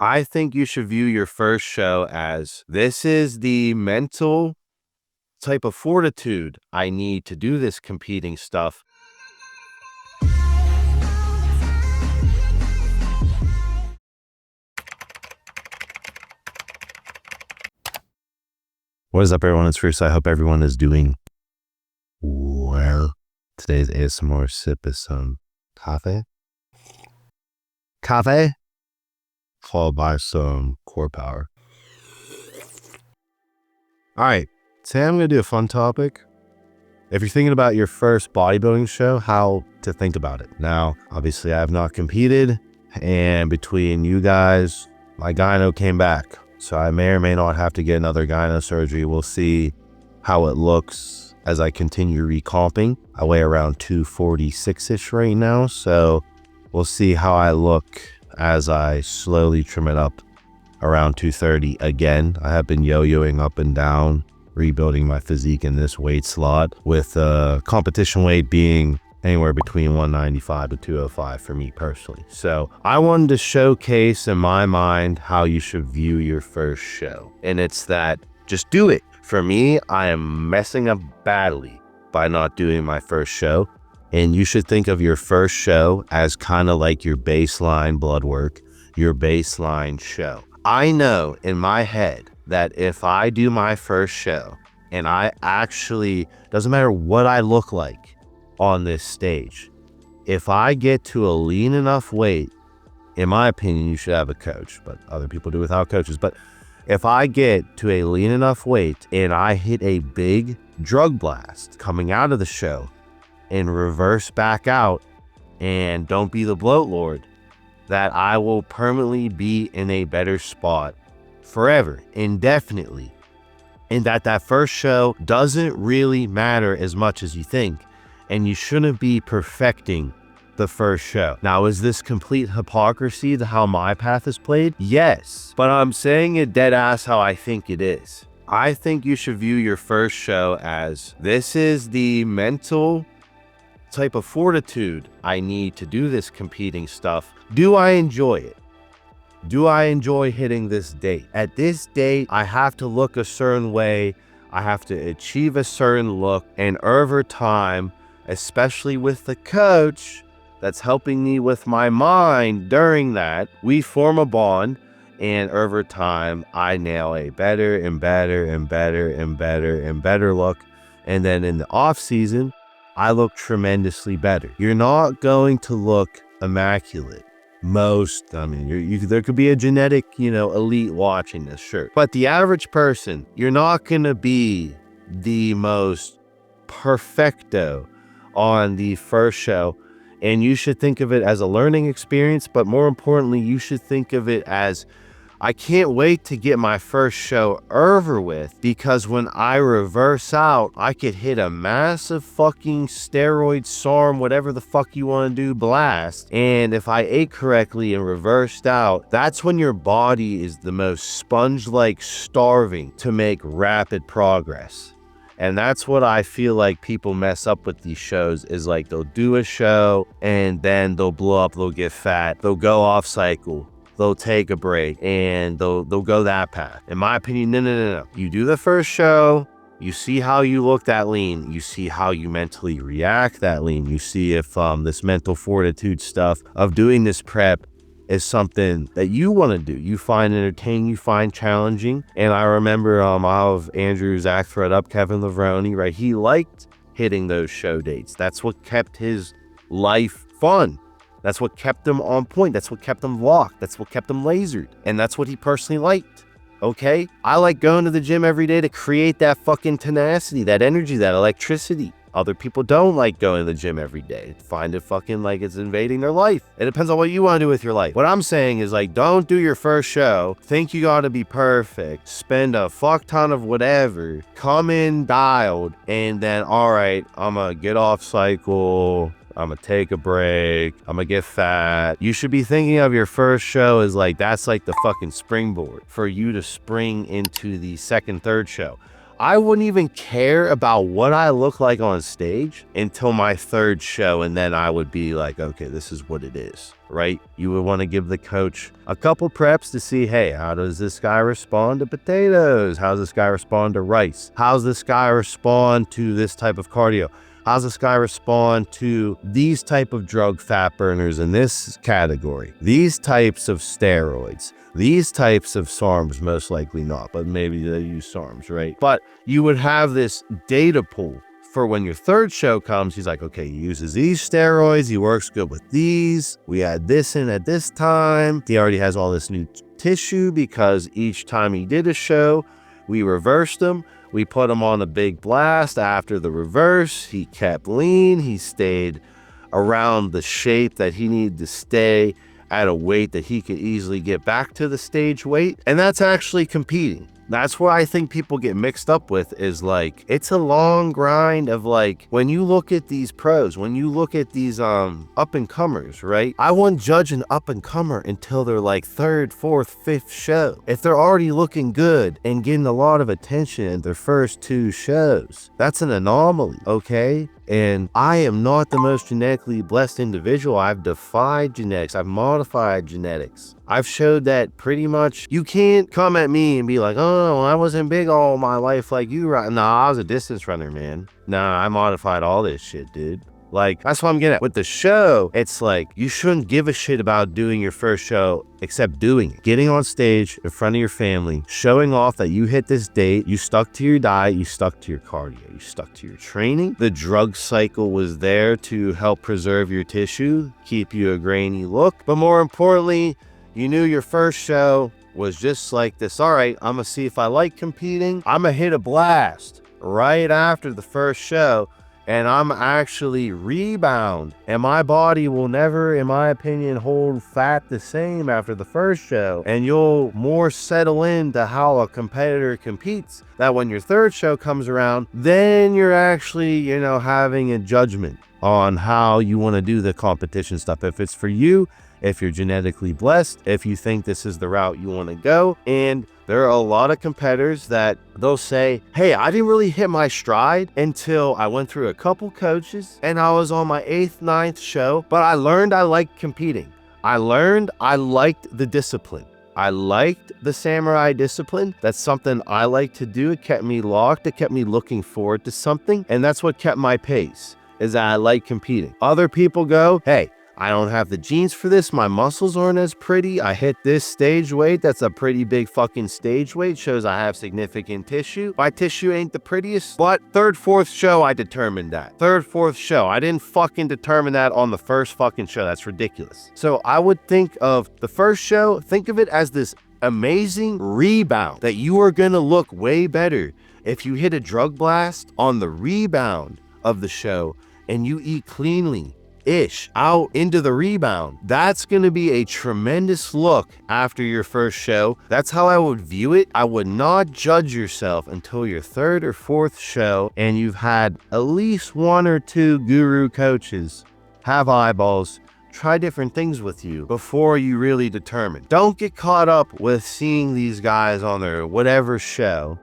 I think you should view your first show as this is the mental type of fortitude I need to do this competing stuff. What is up, everyone? It's Spritz. I hope everyone is doing well. Today's ASMR sip is some coffee. Followed by some core power. All right, today I'm going to do a fun topic. If you're thinking about your first bodybuilding show, how to think about it. Now, obviously, I have not competed, and between you guys, my gyno came back. So I may or may not have to get another gyno surgery. We'll see how it looks as I continue recomping. I weigh around 246-ish right now, so we'll see how I look as I slowly trim it up around 230 again. I have been yo-yoing up and down, rebuilding my physique in this weight slot, with competition weight being anywhere between 195 to 205 for me personally. So I wanted to showcase in my mind how you should view your first show. And it's that just do it. For me, I am messing up badly by not doing my first show. And you should think of your first show as kind of like your baseline blood work, your baseline show. I know in my head that if I do my first show and I actually, doesn't matter what I look like on this stage, if I get to a lean enough weight, in my opinion, you should have a coach, but other people do without coaches. But if I get to a lean enough weight and I hit a big drug blast coming out of the show and reverse back out and don't be the bloat lord, that I will permanently be in a better spot forever, indefinitely. And that first show doesn't really matter as much as you think. And you shouldn't be perfecting the first show. Now, is this complete hypocrisy to how my path is played? Yes, but I'm saying it dead ass how I think it is. I think you should view your first show as this is the mental type of fortitude I need to do this competing stuff. Do I enjoy it? Do I enjoy hitting this date? At this date, I have to look a certain way. I have to achieve a certain look, and over time, especially with the coach that's helping me with my mind during that, we form a bond, and over time, I nail a better and better and better and better and better look. And then in the off season, I look tremendously better. You're not going to look immaculate. There could be a genetic, elite watching this, sure. But the average person, you're not going to be the most perfecto on the first show. And you should think of it as a learning experience, but more importantly, you should think of it as, I can't wait to get my first show over with, because when I reverse out, I could hit a massive fucking steroid SARM, whatever the fuck you want to do, blast. And if I ate correctly and reversed out, that's when your body is the most sponge-like starving to make rapid progress. And that's what I feel like people mess up with these shows, is like they'll do a show and then they'll blow up, they'll get fat, they'll go off cycle, they'll take a break, and they'll go that path. In my opinion, no. You do the first show, you see how you look that lean, you see how you mentally react that lean, you see if this mental fortitude stuff of doing this prep is something that you want to do, you find entertaining, you find challenging. And I remember I'll have Andrew Zach thread up Kevin Levrone, right? He liked hitting those show dates. That's what kept his life fun. That's what kept him on point. That's what kept him locked. That's what kept him lasered. And that's what he personally liked. Okay? I like going to the gym every day to create that fucking tenacity, that energy, that electricity. Other people don't like going to the gym every day. Find it fucking like it's invading their life. It depends on what you want to do with your life. What I'm saying is, like, don't do your first show, think you got to be perfect, spend a fuck ton of whatever, come in dialed, and then, all right, I'm going to get off cycle, I'm gonna take a break, I'm gonna get fat. You should be thinking of your first show as like, that's like the fucking springboard for you to spring into the second, third show. I wouldn't even care about what I look like on stage until my third show. And then I would be like, okay, this is what it is, right? You would want to give the coach a couple preps to see, hey, how does this guy respond to potatoes? How does this guy respond to rice? How's this guy respond to this type of cardio? How's this guy respond to these type of drug fat burners in this category? These types of steroids, these types of SARMs, most likely not, but maybe they use SARMs, right? But you would have this data pool for when your third show comes. He's like, okay, he uses these steroids. He works good with these. We add this in at this time. He already has all this new tissue because each time he did a show, we reversed him. We put him on a big blast. After the reverse, he kept lean. He stayed around the shape that he needed to stay at a weight that he could easily get back to the stage weight. And that's actually competing. That's what I think people get mixed up with, is like, it's a long grind of like, when you look at these pros, when you look at these up and comers, right? I wouldn't judge an up and comer until they're like third, fourth, fifth show. If they're already looking good and getting a lot of attention in their first 2 shows, that's an anomaly, okay? And I am not the most genetically blessed individual. I've defied genetics. I've modified genetics. I've showed that pretty much you can't come at me and be like, oh, I wasn't big all my life like you. Right? Nah, I was a distance runner, man. Nah, I modified all this shit, dude. Like, that's what I'm getting at. With the show, it's like, you shouldn't give a shit about doing your first show except doing it. Getting on stage in front of your family, showing off that you hit this date, you stuck to your diet, you stuck to your cardio, you stuck to your training. The drug cycle was there to help preserve your tissue, keep you a grainy look. But more importantly, you knew your first show was just like this. All right, I'm gonna see if I like competing. I'm gonna hit a blast right after the first show, and I'm actually rebound, and my body will never, in my opinion, hold fat the same after the first show, and you'll more settle into how a competitor competes, that when your third show comes around, then you're actually, you know, having a judgment on how you want to do the competition stuff. If it's for you, if you're genetically blessed, if you think this is the route you want to go. And there are a lot of competitors that they'll say, hey, I didn't really hit my stride until I went through a couple coaches and I was on my 8th, 9th show, but I learned I liked competing. I learned I liked the discipline. I liked the samurai discipline. That's something I like to do. It kept me locked. It kept me looking forward to something. And that's what kept my pace, is that I like competing. Other people go, hey, I don't have the genes for this. My muscles aren't as pretty. I hit this stage weight. That's a pretty big fucking stage weight. Shows I have significant tissue. My tissue ain't the prettiest, but 3rd, 4th show, I determined that. 3rd, 4th show. I didn't fucking determine that on the first fucking show. That's ridiculous. So I would think of the first show, think of it as this amazing rebound that you are gonna look way better if you hit a drug blast on the rebound of the show and you eat cleanly out into the rebound. That's going to be a tremendous look after your first show. That's how I would view it. I would not judge yourself until your 3rd or 4th show and you've had at least 1 or 2 guru coaches have eyeballs, try different things with you before you really determine. Don't get caught up with seeing these guys on their whatever show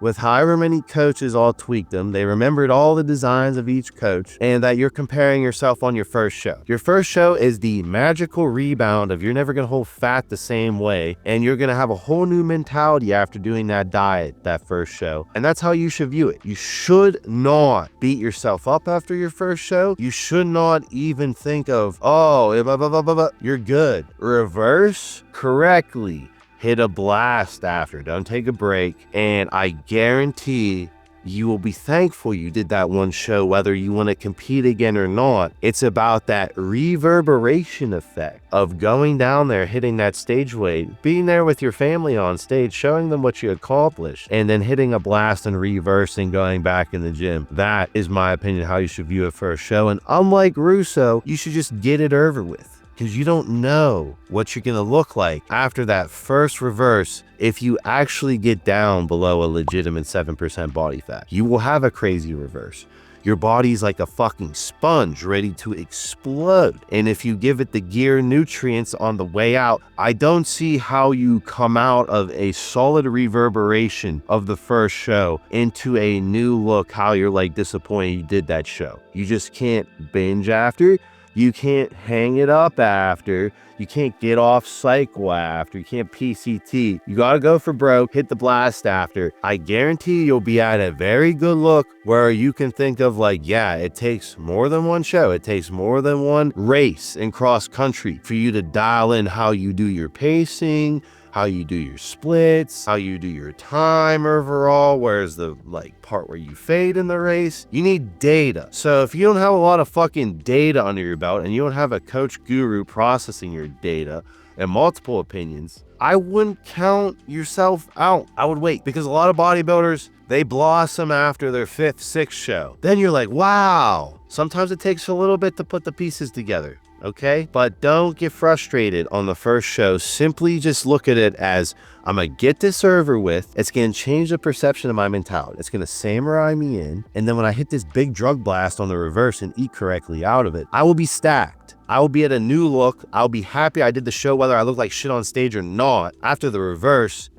with however many coaches all tweaked them. They remembered all the designs of each coach, and that you're comparing yourself on your first show. Your first show is the magical rebound of you're never gonna hold fat the same way, and you're gonna have a whole new mentality after doing that diet that first show. And that's how you should view it. You should not beat yourself up after your first show. You should not even think of, oh, blah, blah, blah, blah, blah. You're good. Reverse correctly. Hit a blast after, don't take a break, and I guarantee you will be thankful you did that one show, whether you want to compete again or not. It's about that reverberation effect of going down there, hitting that stage weight, being there with your family on stage, showing them what you accomplished, and then hitting a blast and reversing, going back in the gym. That is my opinion how you should view a first show. And unlike Russo, you should just get it over with, because you don't know what you're gonna look like after that first reverse. If you actually get down below a legitimate 7% body fat, you will have a crazy reverse. your body's like a fucking sponge ready to explode. And if you give it the gear nutrients on the way out, I don't see how you come out of a solid reverberation of the first show into a new look, how you're like disappointed you did that show. You just can't binge after. You can't hang it up after. You can't get off cycle after. You can't PCT. You gotta go for broke, hit the blast after. I guarantee you'll be at a very good look where you can think of like, yeah, it takes more than one show. It takes more than one race in cross country for you to dial in how you do your pacing, how you do your splits, how you do your time overall, where's the like part where you fade in the race. You need data. So if you don't have a lot of fucking data under your belt and you don't have a coach guru processing your data and multiple opinions, I wouldn't count yourself out. I would wait, because a lot of bodybuilders, they blossom after their 5th, 6th show. Then you're like, wow. Sometimes it takes a little bit to put the pieces together. Okay, but don't get frustrated on the first show. Simply just look at it as, I'm gonna get this over with. It's gonna change the perception of my mentality. It's gonna samurai me in. And then when I hit this big drug blast on the reverse and eat correctly out of it, I will be stacked. I will be at a new look. I'll be happy I did the show, whether I look like shit on stage or not. After the reverse,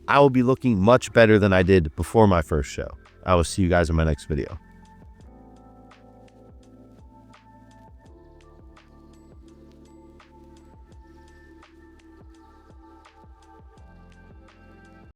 I will be looking much better than I did before my first show. I will see you guys in my next video.